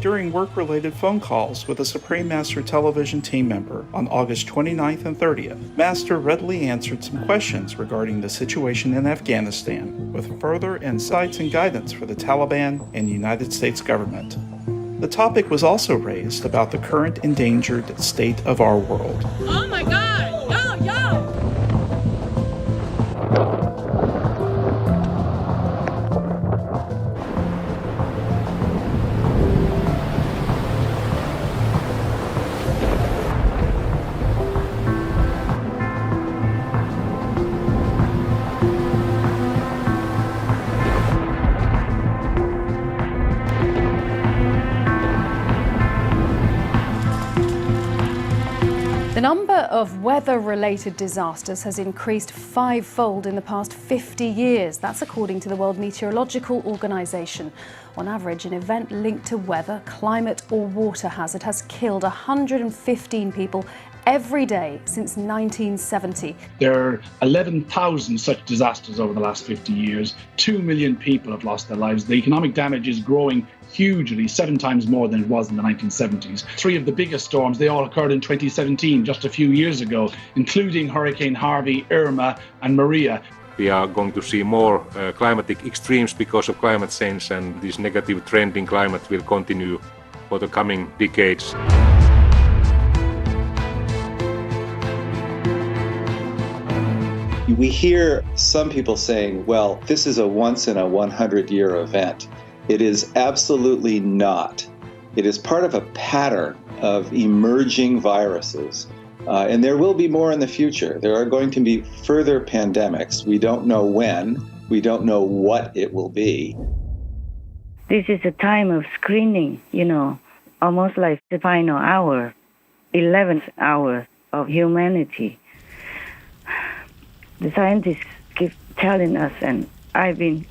During work-related phone calls with a Supreme Master television team member on August 29th and 30th, Master readily answered some questions regarding the situation in Afghanistan, with further insights and guidance for the Taliban and United States government. The topic was also raised about the current endangered state of our world. Oh my God! Yo, yo! The number of weather-related disasters has increased fivefold in the past 50 years. That's according to the World Meteorological Organization. On average, an event linked to weather, climate or water hazard has killed 115 people every day since 1970. There are 11,000 such disasters over the last 50 years. 2 million people have lost their lives. The economic damage is growing hugely, 7 times more than it was in the 1970s. 3 of the biggest storms, they all occurred in 2017, just a few years ago, including Hurricane Harvey, Irma and Maria. We are going to see more climatic extremes because of climate change, and this negative trend in climate will continue for the coming decades. We hear some people saying, well, this is a once in a 100-year event. It is absolutely not. It is part of a pattern of emerging viruses. And there will be more in the future. There are going to be further pandemics. We don't know when. We don't know what it will be. This is a time of screening, almost like the final hour, 11th hour of humanity. The scientists keep telling us, and I've been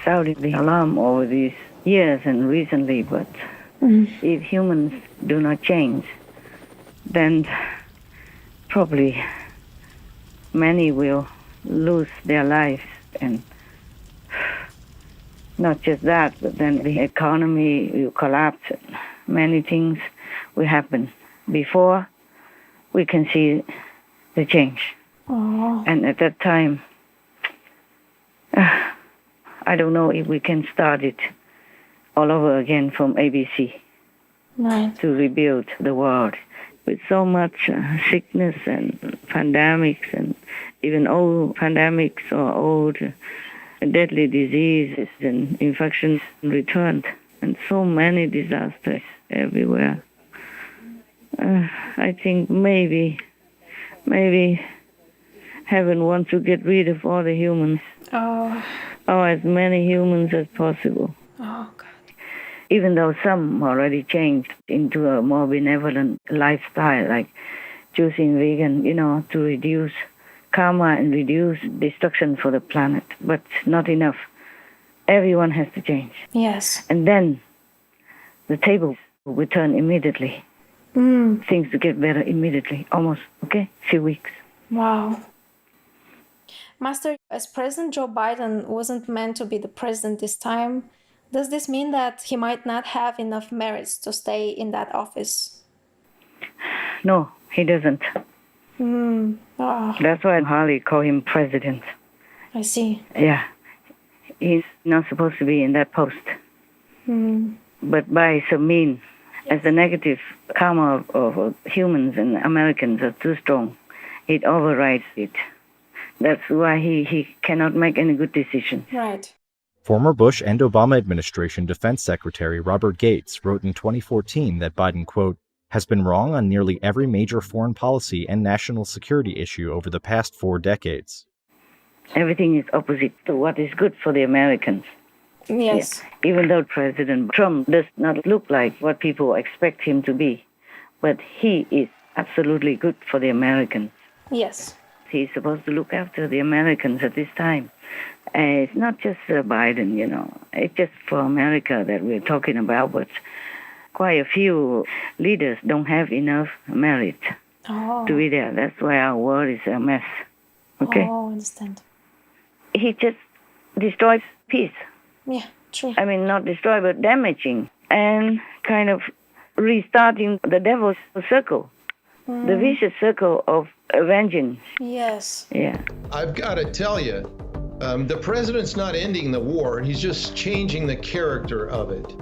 sounding the alarm over these years and recently, but if humans do not change, then probably many will lose their lives. And not just that, but then the economy will collapse. And many things will happen before we can see the change. Oh. And at that time, I don't know if we can start it all over again from ABC. Right. To rebuild the world. With so much sickness and pandemics, and even old pandemics or old deadly diseases and infections returned, and so many disasters everywhere. I think maybe heaven wants to get rid of all the humans. Oh. Or as many humans as possible. Oh, God. Even though some already changed into a more benevolent lifestyle, like choosing vegan, to reduce karma and reduce destruction for the planet. But not enough. Everyone has to change. Yes. And then the table will turn immediately. Things to get better immediately, almost, few weeks. Wow. Master, as President Joe Biden wasn't meant to be the president this time, does this mean that he might not have enough merits to stay in that office? No, he doesn't. Oh. That's why Harley called him president. I see. Yeah. He's not supposed to be in that post. But by some means, as the negative karma of humans and Americans are too strong, it overrides it. That's why he cannot make any good decisions. Right. Former Bush and Obama administration Defense Secretary Robert Gates wrote in 2014 that Biden, quote, has been wrong on nearly every major foreign policy and national security issue over the past 4 decades. Everything is opposite to what is good for the Americans. Yes. Yeah. Even though President Trump does not look like what people expect him to be, but he is absolutely good for the Americans. Yes. He's supposed to look after the Americans at this time. It's not just Biden, It's just for America that we're talking about, but quite a few leaders don't have enough merit to be there. That's why our world is a mess. Okay? Oh, I understand. He just destroys peace. Yeah. True. I mean, not destroy, but damaging, and kind of restarting the devil's circle, the vicious circle of vengeance. Yes. Yeah. I've got to tell you, the president's not ending the war. He's just changing the character of it.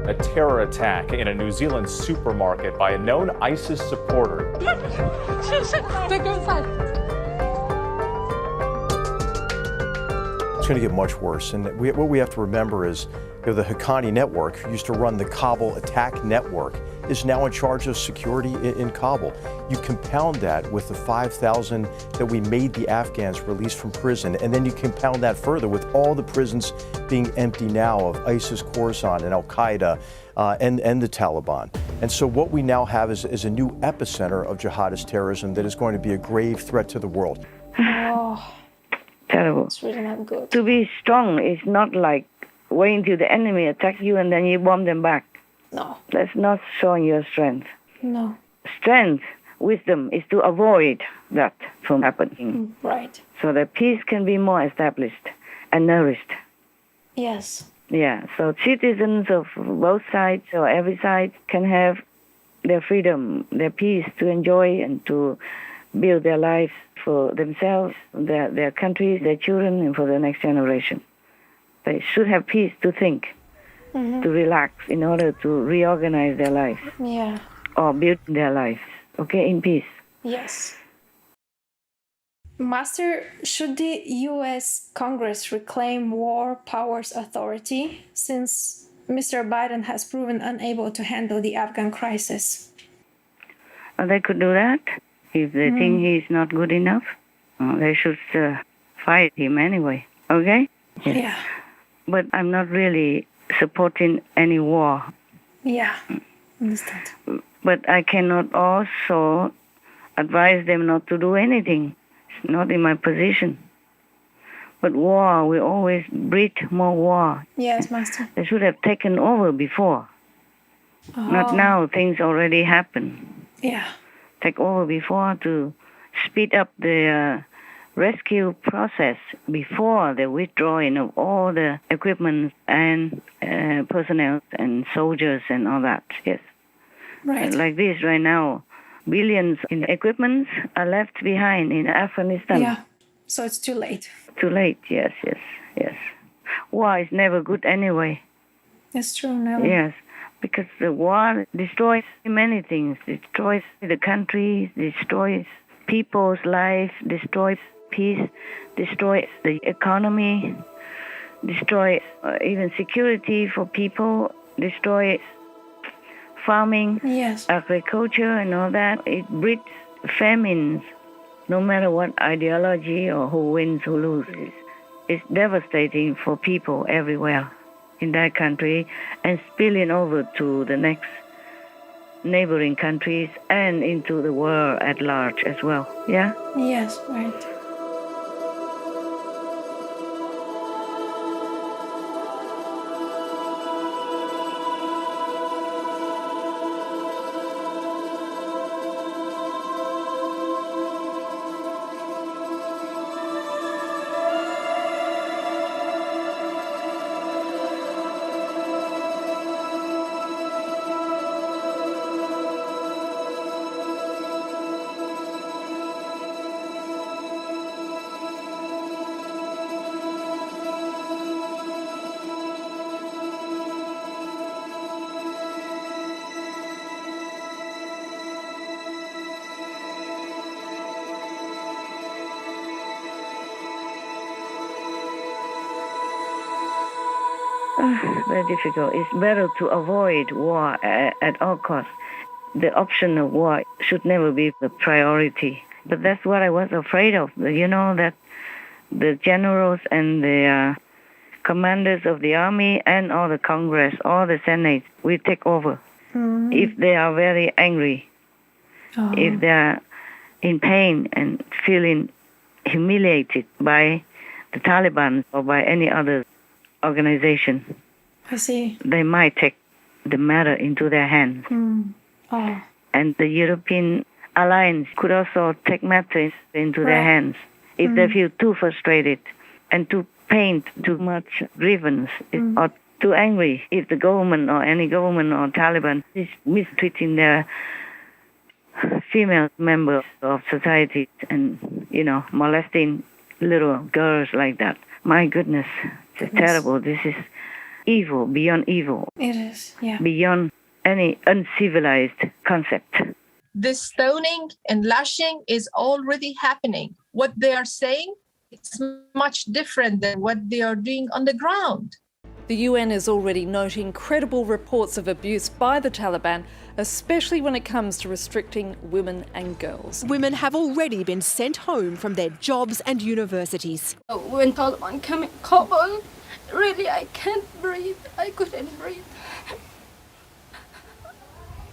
A terror attack in a New Zealand supermarket by a known ISIS supporter. It's going to get much worse. And what we have to remember is the Haqqani network, who used to run the Kabul attack network, is now in charge of security in Kabul. You compound that with the 5,000 that we made the Afghans release from prison, and then you compound that further with all the prisons being empty now of ISIS, Khorasan, and Al-Qaeda, and the Taliban. And so what we now have is a new epicenter of jihadist terrorism that is going to be a grave threat to the world. Oh, Terrible. it's really not good. To be strong is not like waiting till the enemy attack you and then you bomb them back. No. That's not showing your strength. No. Strength, wisdom, is to avoid that from happening, Right. so that peace can be more established and nourished. Yes. Yeah, so citizens of both sides or every side can have their freedom, their peace to enjoy and to build their lives for themselves, their countries, their children, and for the next generation. They should have peace to think, to relax in order to reorganize their lives Yeah. or build their lives, okay, in peace. Yes. Master, should the U.S. Congress reclaim war powers authority since Mr. Biden has proven unable to handle the Afghan crisis? They could do that if they think he's not good enough. They should fight him anyway, okay? Yeah. But I'm not really supporting any war. Yeah. Understand. But I cannot also advise them not to do anything. It's not in my position. But war will always breed more war. Yes, Master. They should have taken over before. Not now, things already happen. Yeah. Take over before to speed up the rescue process before the withdrawing of all the equipment and personnel and soldiers and all that, yes. Right. Like this right now, billions in equipment are left behind in Afghanistan. Yeah. So it's too late. Too late, yes. War is never good anyway. It's true, never. Yes, because the war destroys many things. Destroys the country, destroys people's life, destroys peace, destroys the economy, destroys even security for people, destroys farming, Yes. agriculture and all that. It breeds famines, no matter what ideology or who wins, who loses. It's devastating for people everywhere in that country and spilling over to the next neighboring countries and into the world at large as well. Yeah? Yes, right. Very difficult. It's better to avoid war at all costs. The option of war should never be the priority. But that's what I was afraid of. You know, that the generals and the commanders of the army and all the Congress, all the Senate will take over if they are very angry, if they are in pain and feeling humiliated by the Taliban or by any other organization, I see. they might take the matter into their hands. Oh. And the European alliance could also take matters into their hands if they feel too frustrated and too pained, too much grievance, or too angry if the government or any government or Taliban is mistreating their female members of society and, molesting little girls like that. My goodness, it's terrible. This is evil, beyond evil. It is, yeah. Beyond any uncivilized concept. This stoning and lashing is already happening. What they are saying, it's much different than what they are doing on the ground. The UN is already noting credible reports of abuse by the Taliban, especially when it comes to restricting women and girls. Women have already been sent home from their jobs and universities. When Taliban came in Kabul, really I can't breathe. I couldn't breathe.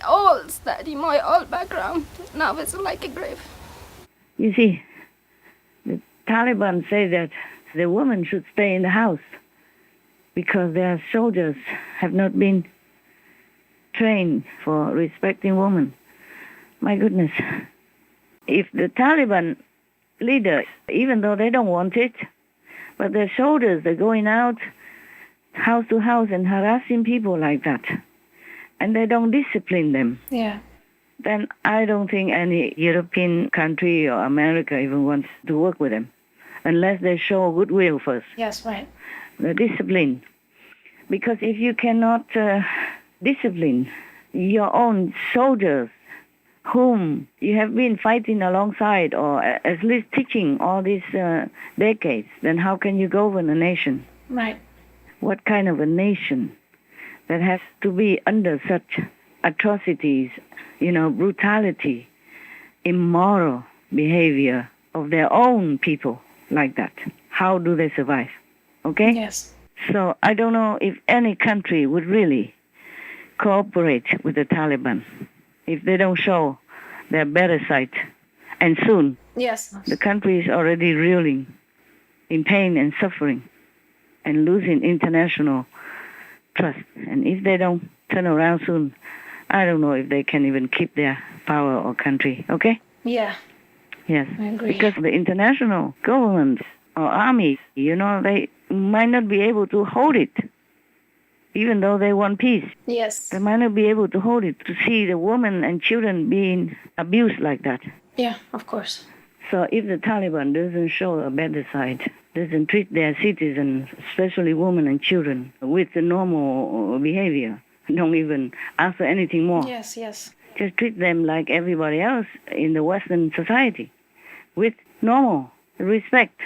All study, my all background, now it's like a grave. You see, the Taliban say that the women should stay in the house because their soldiers have not been trained for respecting women. My goodness. If the Taliban leaders, even though they don't want it, but their soldiers, they're going out house to house and harassing people like that, and they don't discipline them, then I don't think any European country or America even wants to work with them, unless they show goodwill first. Yes, right. The discipline. Because if you cannot discipline your own soldiers whom you have been fighting alongside or at least teaching all these decades, then how can you govern a nation? Right. What kind of a nation that has to be under such atrocities, brutality, immoral behavior of their own people like that? How do they survive? Okay? Yes. So I don't know if any country would really cooperate with the Taliban if they don't show their better side. And soon, yes, the country is already reeling in pain and suffering and losing international trust. And if they don't turn around soon, I don't know if they can even keep their power or country. Okay? Yeah. Yes. I agree. Because the international government or army, they might not be able to hold it, even though they want peace. Yes. They might not be able to hold it, to see the women and children being abused like that. Yeah, of course. So if the Taliban doesn't show a better side, doesn't treat their citizens, especially women and children, with the normal behavior, don't even ask for anything more. Yes, yes. Just treat them like everybody else in the Western society, with normal respect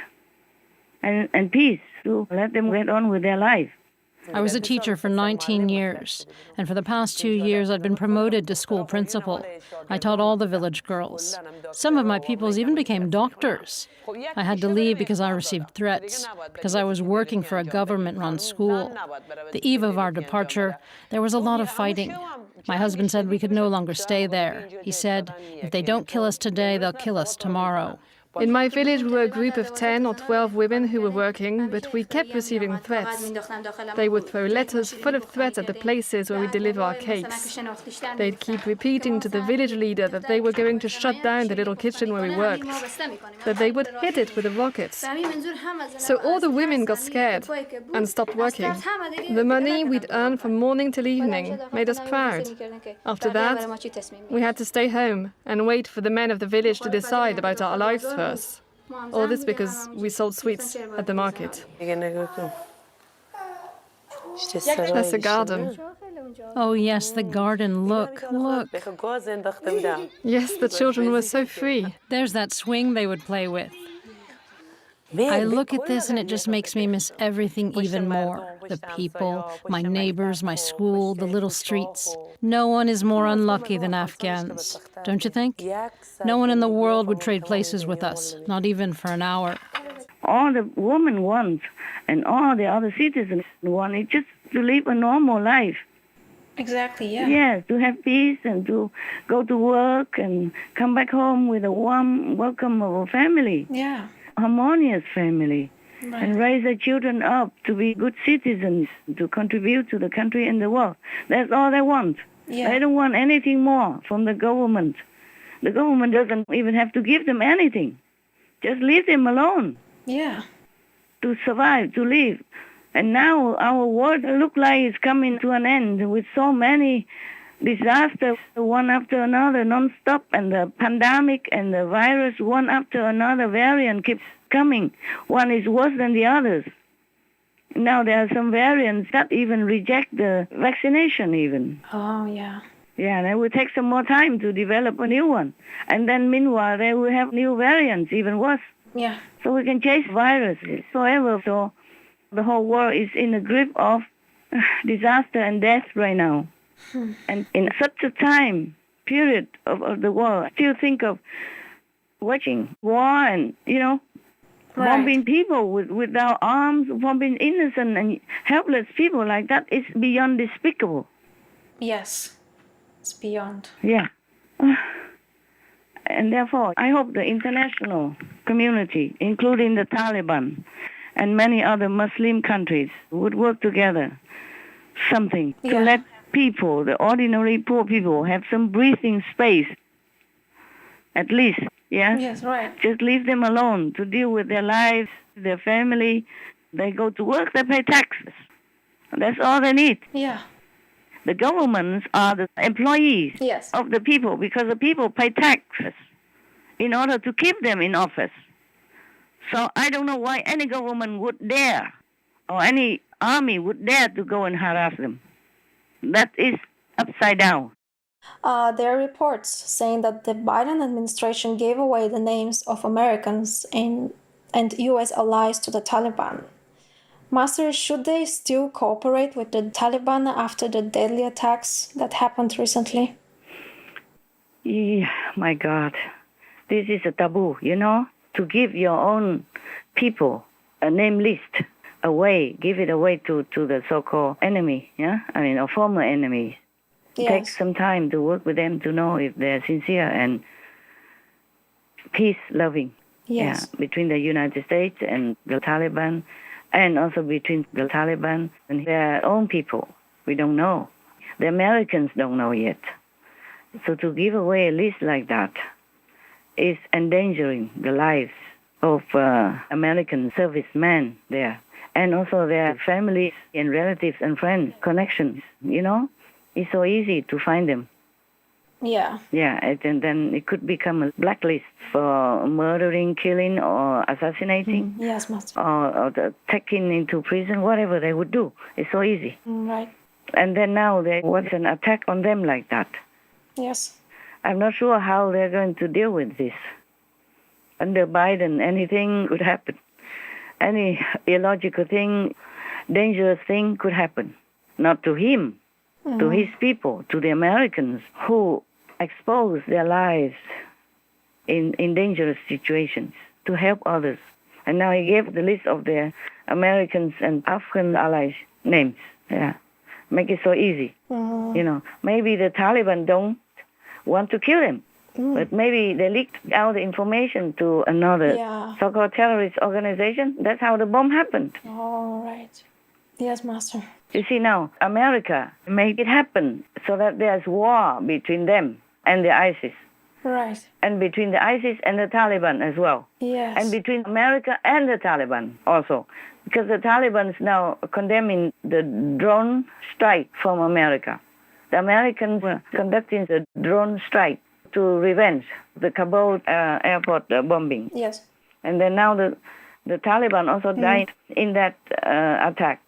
and peace, to let them get on with their life. I was a teacher for 19 years, and for the past 2 years I'd been promoted to school principal. I taught all the village girls. Some of my pupils even became doctors. I had to leave because I received threats, because I was working for a government-run school. The eve of our departure, there was a lot of fighting. My husband said we could no longer stay there. He said, if they don't kill us today, they'll kill us tomorrow. In my village, we were a group of 10 or 12 women who were working, but we kept receiving threats. They would throw letters full of threats at the places where we deliver our cakes. They'd keep repeating to the village leader that they were going to shut down the little kitchen where we worked, that they would hit it with the rockets. So all the women got scared and stopped working. The money we'd earned from morning till evening made us proud. After that, we had to stay home and wait for the men of the village to decide about our lives first. All this because we sold sweets at the market. That's the garden. Oh yes, the garden. Look, look. Yes, the children were so free. There's that swing they would play with. I look at this and it just makes me miss everything even more. The people, my neighbors, my school, the little streets. No one is more unlucky than Afghans, don't you think? No one in the world would trade places with us, not even for an hour. All the women want, and all the other citizens want, is just to live a normal life. Exactly, yeah. Yes, to have peace and to go to work and come back home with a warm welcome of a family. Yeah. Harmonious family. Right. And raise their children up to be good citizens, to contribute to the country and the world. That's all they want. Yeah. They don't want anything more from the government. The government doesn't even have to give them anything. Just leave them alone. Yeah. To survive, to live. And now our world looks like it's coming to an end with so many disasters, one after another, non-stop, and the pandemic and the virus, one after another variant keeps coming. One is worse than the others. Now there are some variants that even reject the vaccination even. Oh, yeah. Yeah, and it will take some more time to develop a new one. And then meanwhile, they will have new variants, even worse. Yeah. So we can chase viruses forever. So the whole world is in the grip of disaster and death right now. And in such a time period of the world, I still think of watching war and, bombing people without arms, bombing innocent and helpless people like that is beyond despicable. Yes, it's beyond. Yeah. And therefore, I hope the international community, including the Taliban and many other Muslim countries, would work together something to let people, the ordinary poor people, have some breathing space, at least. Yeah? Yes, right. Just leave them alone to deal with their lives, their family. They go to work, they pay taxes. That's all they need. Yeah. The governments are the employees of the people because the people pay taxes in order to keep them in office. So I don't know why any government would dare or any army would dare to go and harass them. That is upside down. There are reports saying that the Biden administration gave away the names of Americans and U.S. allies to the Taliban. Master, should they still cooperate with the Taliban after the deadly attacks that happened recently? Yeah, my God. This is a taboo, to give your own people a name list away, give it away to the so-called enemy, or former enemies. Yes. Take some time to work with them to know if they're sincere and peace-loving. Yes. Yeah, between the United States and the Taliban, and also between the Taliban and their own people. We don't know. The Americans don't know yet. So to give away a list like that is endangering the lives of American servicemen there, and also their families and relatives and friends, connections, It's so easy to find them. Yeah. Yeah, and then it could become a blacklist for murdering, killing, or assassinating. Yes, Master. Or taking into prison, whatever they would do. It's so easy. Right. And then now there was an attack on them like that. Yes. I'm not sure how they're going to deal with this. Under Biden, anything could happen. Any illogical thing, dangerous thing could happen. Not to him, to his people, to the Americans who expose their lives in dangerous situations to help others. And now he gave the list of the Americans and Afghan allies names. Yeah, make it so easy. Maybe the Taliban don't want to kill him, but maybe they leaked out the information to another so-called terrorist organization. That's how the bomb happened. All right. Yes, Master. You see now, America made it happen so that there's war between them and the ISIS. Right. And between the ISIS and the Taliban as well. Yes. And between America and the Taliban also. Because the Taliban is now condemning the drone strike from America. The Americans were conducting the drone strike to revenge the Kabul airport bombing. Yes. And then now the Taliban also died in that attack.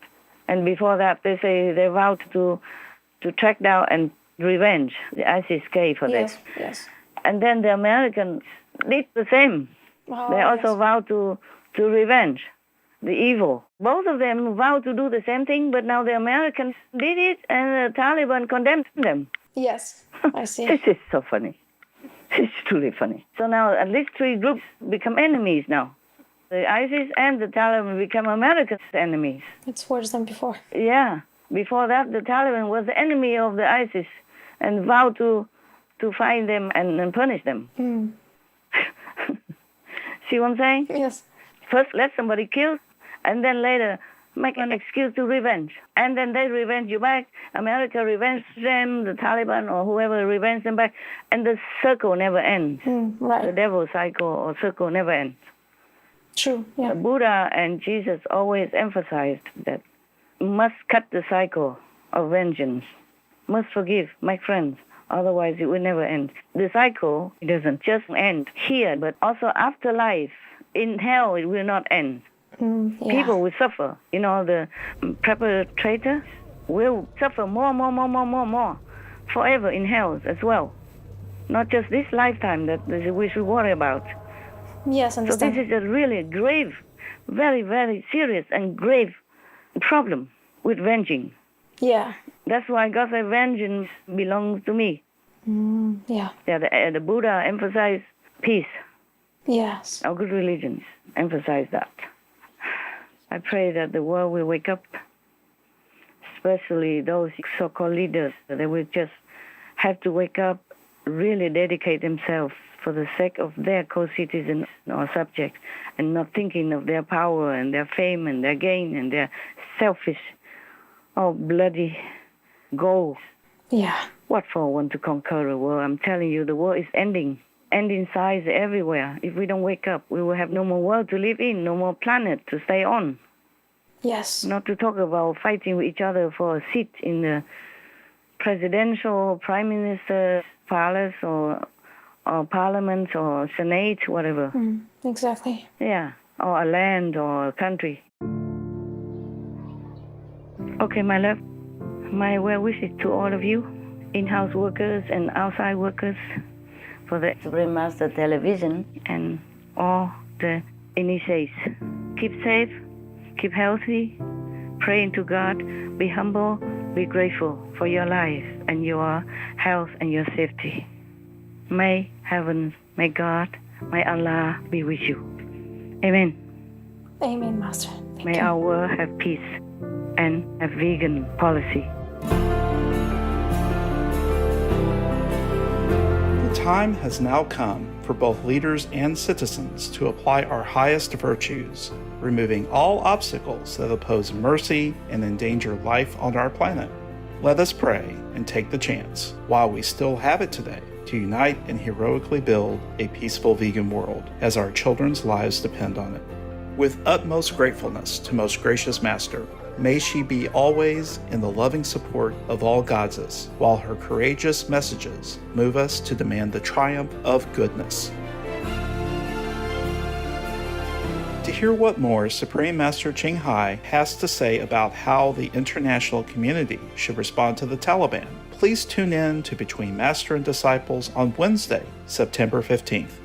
And before that, they say they vowed to track down and revenge the ISIS-K for that. Yes. And then the Americans did the same. They also vowed to revenge the evil. Both of them vowed to do the same thing, but now the Americans did it and the Taliban condemned them. Yes, I see. This is so funny. It's truly funny. So now at least 3 groups become enemies now. The ISIS and the Taliban become America's enemies. It's worse than before. Yeah. Before that, the Taliban was the enemy of the ISIS and vowed to find them and punish them. See what I'm saying? Yes. First, let somebody kill, and then later make an excuse to revenge. And then they revenge you back. America revenge them, the Taliban or whoever revenge them back. And the circle never ends. Right. The devil cycle or circle never ends. True, yeah. Buddha and Jesus always emphasized that must cut the cycle of vengeance, must forgive, make friends, otherwise it will never end. The cycle doesn't just end here, but also after life. In hell, it will not end. People will suffer. You know, the perpetrator will suffer more, forever in hell as well. Not just this lifetime that we should worry about. Yes, understand. So this is a really grave, very, very serious and grave problem with venging. Yeah. That's why God said vengeance belongs to me. Yeah. The Buddha emphasized peace. Yes. Our good religions emphasize that. I pray that the world will wake up, especially those so-called leaders. They will just have to wake up, really dedicate themselves for the sake of their co-citizens or subjects, and not thinking of their power and their fame and their gain and their selfish, bloody goals. Yeah. What for want to conquer the world? I'm telling you, the world is ending size everywhere. If we don't wake up, we will have no more world to live in, no more planet to stay on. Yes. Not to talk about fighting with each other for a seat in the presidential, prime minister's palace or parliament or senate, whatever. Exactly. Yeah, or a land or a country. Okay, my love, my well wishes to all of you, in-house workers and outside workers, for the Supreme Master Television and all the initiates. Keep safe, keep healthy, pray to God, be humble, be grateful for your life and your health and your safety. May heaven, may God, may Allah be with you. Amen. Amen, Master. May our world have peace and a vegan policy. The time has now come for both leaders and citizens to apply our highest virtues, removing all obstacles that oppose mercy and endanger life on our planet. Let us pray and take the chance, while we still have it today, to unite and heroically build a peaceful vegan world, as our children's lives depend on it. With utmost gratefulness to Most Gracious Master, may she be always in the loving support of all goddesses, while her courageous messages move us to demand the triumph of goodness. To hear what more Supreme Master Ching Hai has to say about how the international community should respond to the Taliban, please tune in to Between Master and Disciples on Wednesday, September 15th.